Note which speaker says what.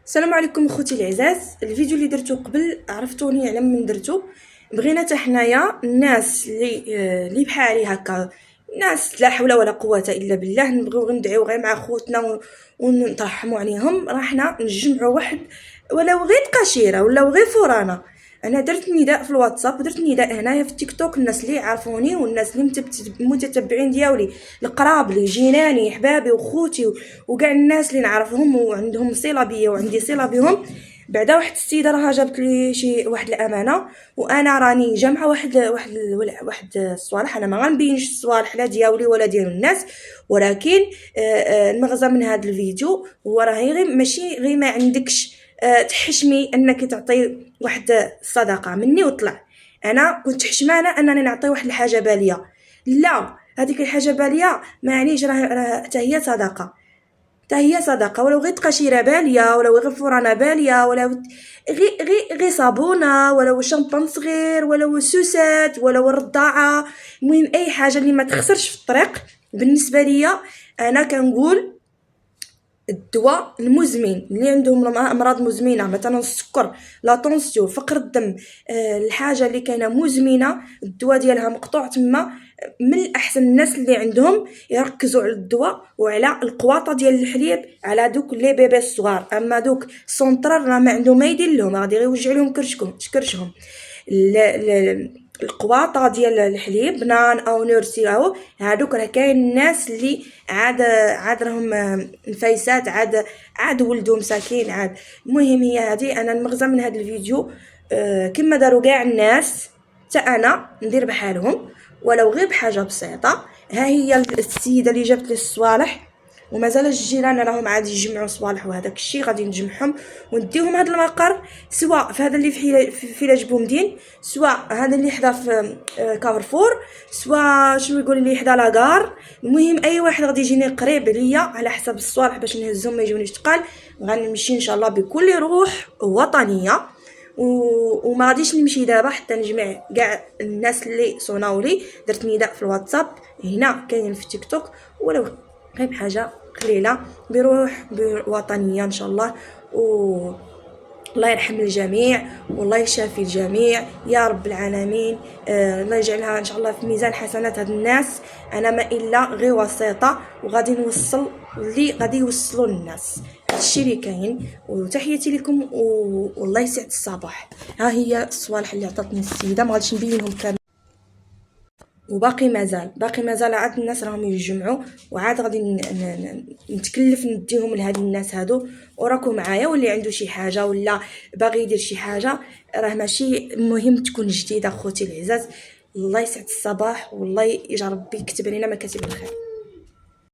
Speaker 1: السلام عليكم اخوتي العزاز. الفيديو اللي درتو قبل عرفتوني على من درتو. بغينا حتى حنايا الناس اللي بحالي هكا، ناس لا حول ولا قوه الا بالله، نبغيو ندعيو غير مع خوتنا ونترحموا عليهم. راحنا نجمعوا واحد ولو غير قشيره ولا غير فرانا. انا درت نداء في الواتساب ودرت نداء هنايا في التيك توك، الناس اللي يعرفوني والناس اللي متتبعين ديالي، القراب لي جيراني حبابي وخوتي وكاع الناس اللي نعرفهم وعندهم صله بيا وعندي صله بهم. بعدا واحد السيده راها جابت لي شي واحد الامانه، وانا راني جامعه واحد الصوالح. انا ما غنبينش الصوالح لا ديالي ولا ديال الناس، ولكن المغزى من هذا الفيديو هو راهي غير ماشي غير ما عندكش تحشمي انك تعطي واحد الصدقه مني وطلع. انا كنت حشمانه انني نعطي واحد الحاجه باليه، لا هذيك الحاجه باليه معنيش راه حتى هي صدقه، حتى هي صدقه، ولو غير قشيره باليه ولو غير فرانه باليه ولا غير صابونه ولو شامبان صغير ولو سوسات ولو رضاعه. المهم اي حاجه اللي ما تخسرش في الطريق. بالنسبه ليا انا كنقول الدواء المزمن اللي عندهم امراض مزمنه، مثلا السكر، لا طونسيون، فقر الدم، الحاجه اللي كاينه مزمنه الدواء ديالها مقطوع تما، من الاحسن الناس اللي عندهم يركزوا على الدواء وعلى القواطه ديال الحليب على دوك لي بيبي الصغار. اما دوك سونطرال راه ما عندهم ما يدير لهم، غادي غير يوجع لهم كرشهم. القواطه ديال الحليب نان او نورسي او هادوك راه كاين الناس اللي عاد راهم نفايسات، عاد ولدوا مساكين عاد. المهم هي هذه انا المغزى من هذا الفيديو. كما داروا كاع الناس حتى انا ندير بحالهم ولو غير بحاجه بسيطه. ها هي السيده اللي جابت لي الصوالح، ومازال الجيران راهم عاد يجمعوا صوالح وهذاك الشيء غادي نجمعهم ونديهم هذا المقر، سواء في هذا اللي في لاج بومدين، سواء هذا اللي حدا في كارفور، سواء شنو يقول اللي حدا لاكار. المهم اي واحد غادي يجيني قريب ليا على حسب الصوالح باش نهزهم ما يجونيش ثقال. غنمشي ان شاء الله بكل روح وطنيه، وما غاديش نمشي دابا حتى نجمع كاع الناس اللي صوناولي. درت نداء في الواتساب هنا كاين في تيك توك، ولو غير بحاجه قليله بروح بوطنيه ان شاء الله. الله يرحم الجميع والله يشافي الجميع يا رب العالمين. الله يجعلها ان شاء الله في ميزان حسنات هاد الناس. انا ما الا غير وسيطه وغادي نوصل اللي غادي يوصلوا للناس. هادشي اللي كاين، وتحياتي لكم والله يسعد الصباح. ها هي الصوالح اللي عطاتني السيده، ما غاديش نبينهم كامل، وباقي مازال عاد الناس راهم يجمعوا، وعاد غادي نتكلف نديهم لهاد الناس هادو. وراكم معايا واللي عنده شي حاجه ولا باغي يدير شي حاجه راه ماشي مهم تكون جديده. اخوتي العزاز الله يسعد الصباح والله يجعل ربي يكتب علينا مكاتب الخير.